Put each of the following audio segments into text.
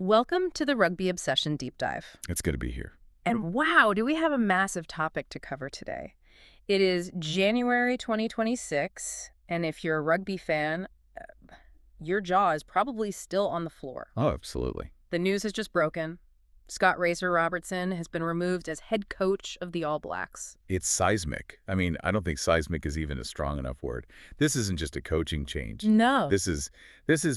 Welcome to the Rugby Obsession Deep Dive. It's good to be here. And wow, do we have a massive topic to cover today. It is January 2026, and if you're a rugby fan, your jaw is probably still on the floor. Oh, absolutely. The news has just broken. Scott Robertson has been removed as head coach of the All Blacks. It's seismic. I mean, I don't think seismic is even a strong enough word. This isn't just a coaching change. No. This is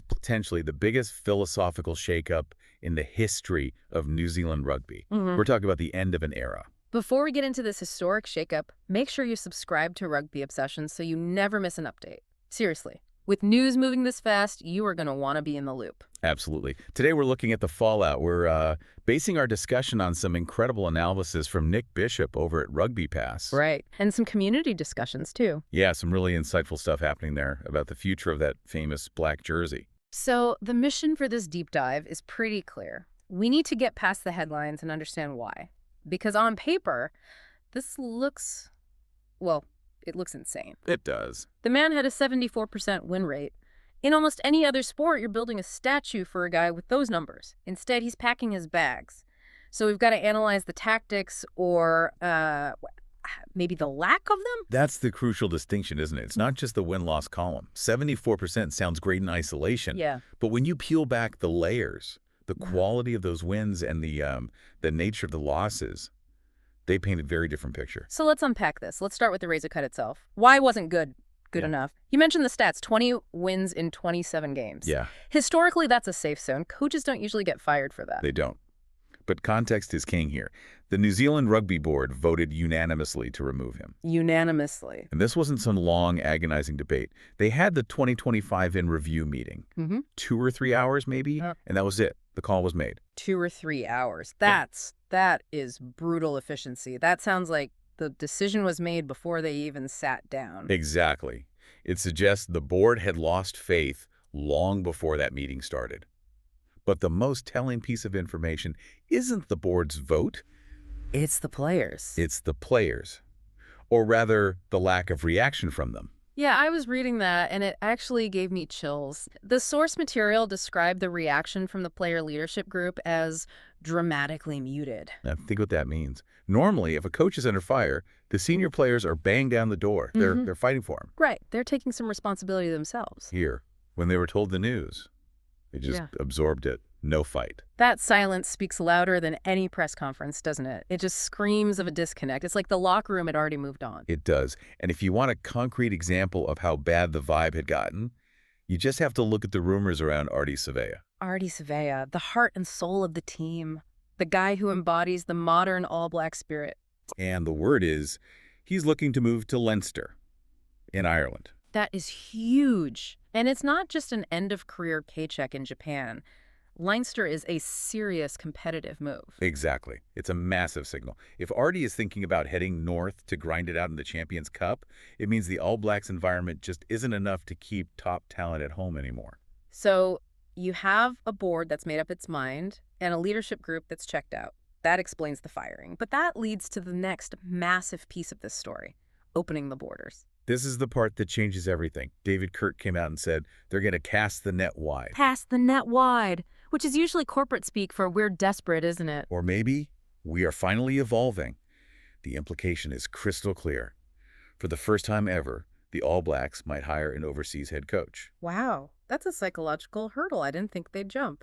potentially the biggest philosophical shakeup in the history of New Zealand rugby. We're talking about the end of an era. Before we get into this historic shakeup, make sure you subscribe to Rugby Obsession so you never miss an update. Seriously. With news moving this fast, you are going to want to be in the loop. Absolutely. Today we're looking at the fallout. We're basing our discussion on some incredible analysis from Nick Bishop over at Rugby Pass. Right. And some community discussions, too. Yeah, some really insightful stuff happening there about the future of that famous black jersey. So the mission for this deep dive is pretty clear. We need to get past the headlines and understand why. Because on paper, this looks, well, it looks insane. It does. The man had a 74% win rate. In almost any other sport, you're building a statue for a guy with those numbers. Instead, he's packing his bags. So we've got to analyze the tactics or maybe the lack of them? That's the crucial distinction, isn't it? It's not just the win-loss column. 74% sounds great in isolation. Yeah. But when you peel back the layers, the quality of those wins and the nature of the losses, they paint a very different picture. So let's unpack this. Let's start with the razor cut itself. Why wasn't good enough? You mentioned the stats, 20 wins in 27 games. Yeah. Historically, that's a safe zone. Coaches don't usually get fired for that. They don't. But context is king here. The New Zealand Rugby Board voted unanimously to remove him. Unanimously. And this wasn't some long, agonizing debate. They had the 2025 in review meeting. 2 or 3 hours, maybe, and that was it. The call was made. 2 or 3 hours. That is brutal efficiency. That sounds like the decision was made before they even sat down. Exactly. It suggests the board had lost faith long before that meeting started. But the most telling piece of information isn't the board's vote. It's the players. It's the players. Or rather, the lack of reaction from them. Yeah, I was reading that, and it actually gave me chills. The source material described the reaction from the player leadership group as dramatically muted. Now, think what that means. Normally, if a coach is under fire, the senior players are banging down the door. They're fighting for him. Right. They're taking some responsibility themselves. Here, when they were told the news, they just absorbed it. No fight. That silence speaks louder than any press conference, doesn't it? It just screams of a disconnect. It's like the locker room had already moved on. It does. And if you want a concrete example of how bad the vibe had gotten, you just have to look at the rumors around Ardie Savea. Ardie Savea, the heart and soul of the team. The guy who embodies the modern All Black spirit. And the word is, he's looking to move to Leinster in Ireland. That is huge. And it's not just an end-of-career paycheck in Japan. Leinster is a serious competitive move. Exactly. It's a massive signal. If Ardie is thinking about heading north to grind it out in the Champions Cup, it means the All Blacks environment just isn't enough to keep top talent at home anymore. So you have a board that's made up its mind and a leadership group that's checked out. That explains the firing. But that leads to the next massive piece of this story, opening the borders. This is the part that changes everything. David Kirk came out and said they're going to cast the net wide. Cast the net wide, which is usually corporate speak for we're desperate, isn't it? Or maybe we are finally evolving. The implication is crystal clear. For the first time ever, the All Blacks might hire an overseas head coach. Wow, that's a psychological hurdle I didn't think they'd jump.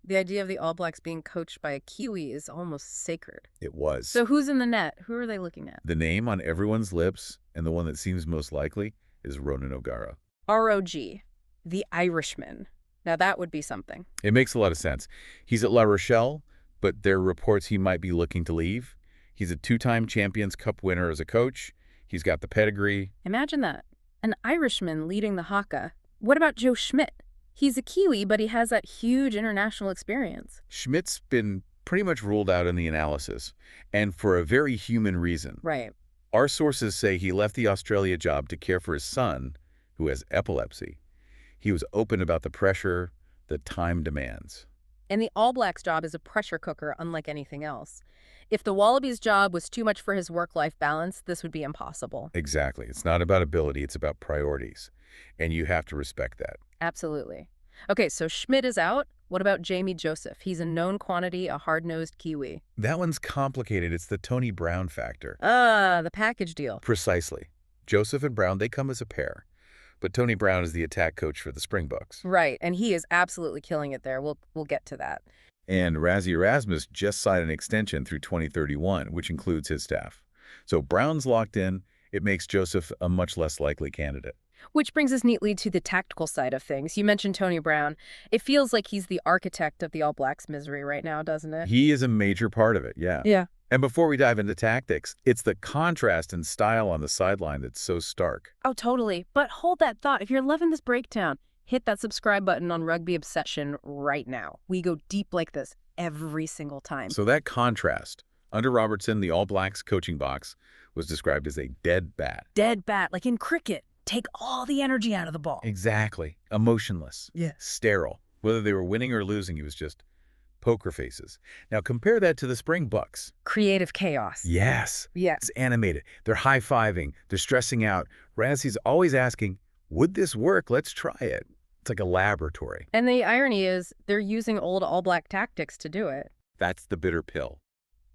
The idea of the All Blacks being coached by a Kiwi is almost sacred. It was. So who's in the net? Who are they looking at? The name on everyone's lips, and the one that seems most likely, is Ronan O'Gara. R.O.G., the Irishman. Now that would be something. It makes a lot of sense. He's at La Rochelle, but there are reports he might be looking to leave. He's a 2-time Champions Cup winner as a coach. He's got the pedigree. Imagine that. An Irishman leading the Haka. What about Joe Schmidt? He's a Kiwi, but he has that huge international experience. Schmidt's been pretty much ruled out in the analysis, and for a very human reason. Right. Our sources say he left the Australia job to care for his son, who has epilepsy. He was open about the pressure that time demands. And the All Blacks' job is a pressure cooker unlike anything else. If the Wallabies' job was too much for his work-life balance, this would be impossible. Exactly. It's not about ability, it's about priorities. And you have to respect that. Absolutely. Okay, so Schmidt is out. What about Jamie Joseph? He's a known quantity, a hard-nosed Kiwi. That one's complicated. It's the Tony Brown factor. Ah, the package deal. Precisely. Joseph and Brown, they come as a pair. But Tony Brown is the attack coach for the Springboks. Right, and he is absolutely killing it there. We'll get to that. And Razzie Erasmus just signed an extension through 2031, which includes his staff. So Brown's locked in. It makes Joseph a much less likely candidate. Which brings us neatly to the tactical side of things. You mentioned Tony Brown. It feels like he's the architect of the All Blacks' misery right now, doesn't it? He is a major part of it, yeah. Yeah. And before we dive into tactics, it's the contrast in style on the sideline that's so stark. Oh, totally. But hold that thought. If you're loving this breakdown, hit that subscribe button on Rugby Obsession right now. We go deep like this every single time. So that contrast, under Robertson, the All Blacks coaching box was described as a dead bat. Dead bat, like in cricket. Take all the energy out of the ball. Exactly. Emotionless. Yeah. Sterile. Whether they were winning or losing, he was just poker faces. Now compare that to the Springboks. Creative chaos. Yes. Yes. It's animated. They're high-fiving. They're stressing out. Razzie's always asking, would this work? Let's try it. It's like a laboratory. And the irony is they're using old All Black tactics to do it. That's the bitter pill.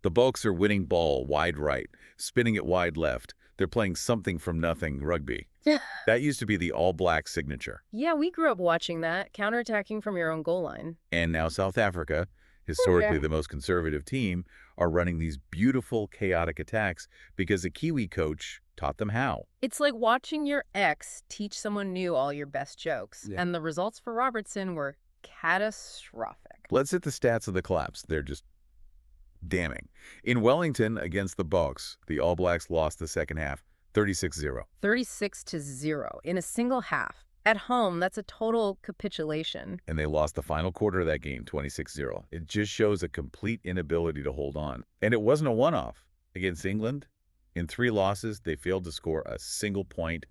The Bulks are winning ball wide right, spinning it wide left. They're playing something from nothing rugby. Yeah. That used to be the All Black signature. Yeah, we grew up watching that, counterattacking from your own goal line. And now South Africa, historically yeah. the most conservative team, are running these beautiful, chaotic attacks because a Kiwi coach taught them how. It's like watching your ex teach someone new all your best jokes. Yeah. And the results for Robertson were catastrophic. Let's hit the stats of the collapse. They're just damning. In Wellington against the Bulks, the All Blacks lost the second half, 36-0. 36-0 in a single half. At home, that's a total capitulation. And they lost the final quarter of that game, 26-0. It just shows a complete inability to hold on. And it wasn't a one-off. Against England, in 3 losses, they failed to score a single point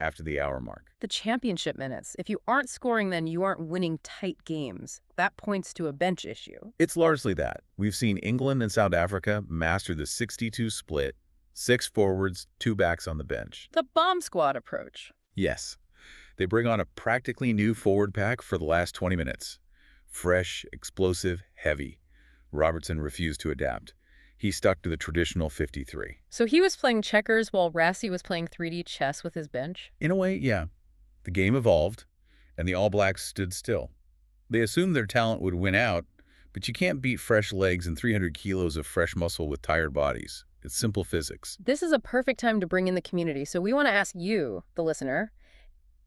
after the hour mark. The championship minutes. If you aren't scoring, then you aren't winning tight games. That points to a bench issue. It's largely that. We've seen England and South Africa master the 62 split, 6 forwards, 2 backs on the bench. The bomb squad approach. Yes. They bring on a practically new forward pack for the last 20 minutes. Fresh, explosive, heavy. Robertson refused to adapt. He stuck to the traditional 53. So he was playing checkers while Rassie was playing 3D chess with his bench? In a way, yeah. The game evolved, and the All Blacks stood still. They assumed their talent would win out, but you can't beat fresh legs and 300 kilos of fresh muscle with tired bodies. It's simple physics. This is a perfect time to bring in the community. So we want to ask you, the listener,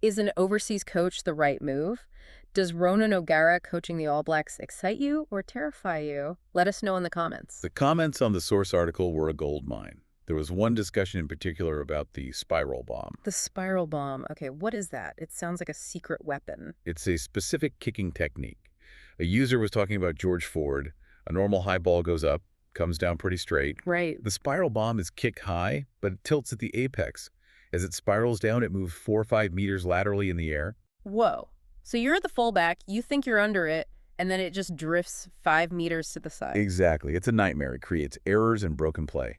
is an overseas coach the right move? Does Ronan O'Gara coaching the All Blacks excite you or terrify you? Let us know in the comments. The comments on the source article were a goldmine. There was one discussion in particular about the spiral bomb. The spiral bomb. Okay, what is that? It sounds like a secret weapon. It's a specific kicking technique. A user was talking about George Ford. A normal high ball goes up, comes down pretty straight. Right. The spiral bomb is kick high, but it tilts at the apex. As it spirals down, it moves 4 or 5 meters laterally in the air. Whoa. So you're the fullback, you think you're under it, and then it just drifts 5 meters to the side. Exactly. It's a nightmare. It creates errors and broken play.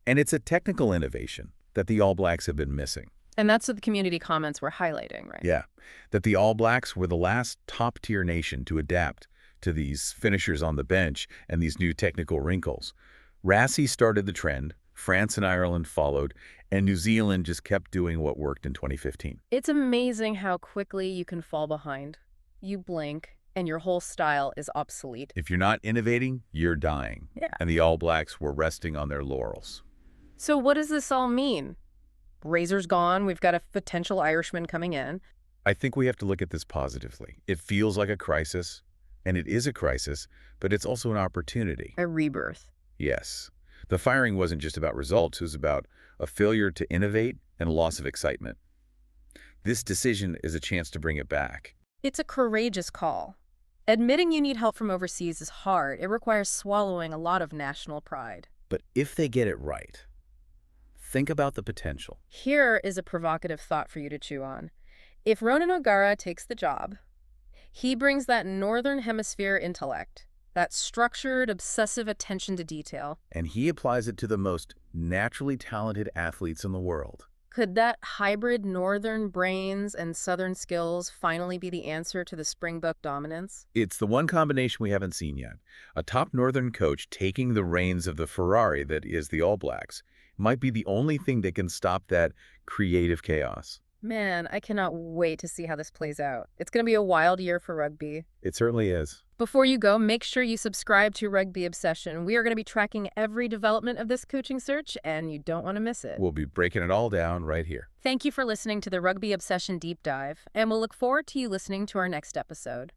And it's a technical innovation that the All Blacks have been missing. And that's what the community comments were highlighting, right? Yeah. That the All Blacks were the last top-tier nation to adapt to these finishers on the bench and these new technical wrinkles. Rassie started the trend, France and Ireland followed, and New Zealand just kept doing what worked in 2015. It's amazing how quickly you can fall behind. You blink, and your whole style is obsolete. If you're not innovating, you're dying. Yeah. And the All Blacks were resting on their laurels. So what does this all mean? Razor's gone. We've got a potential Irishman coming in. I think we have to look at this positively. It feels like a crisis, and it is a crisis, but it's also an opportunity. A rebirth. Yes. The firing wasn't just about results. It was about a failure to innovate and a loss of excitement. This decision is a chance to bring it back. It's a courageous call. Admitting you need help from overseas is hard. It requires swallowing a lot of national pride. But if they get it right, think about the potential. Here is a provocative thought for you to chew on. If Ronan O'Gara takes the job, he brings that northern hemisphere intellect, that structured, obsessive attention to detail. And he applies it to the most naturally talented athletes in the world. Could that hybrid northern brains and southern skills finally be the answer to the Springbok dominance? It's the one combination we haven't seen yet. A top Northern coach taking the reins of the Ferrari that is the All Blacks might be the only thing that can stop that creative chaos. Man, I cannot wait to see how this plays out. It's going to be a wild year for rugby. It certainly is. Before you go, make sure you subscribe to Rugby Obsession. We are going to be tracking every development of this coaching search, and you don't want to miss it. We'll be breaking it all down right here. Thank you for listening to the Rugby Obsession Deep Dive, and we'll look forward to you listening to our next episode.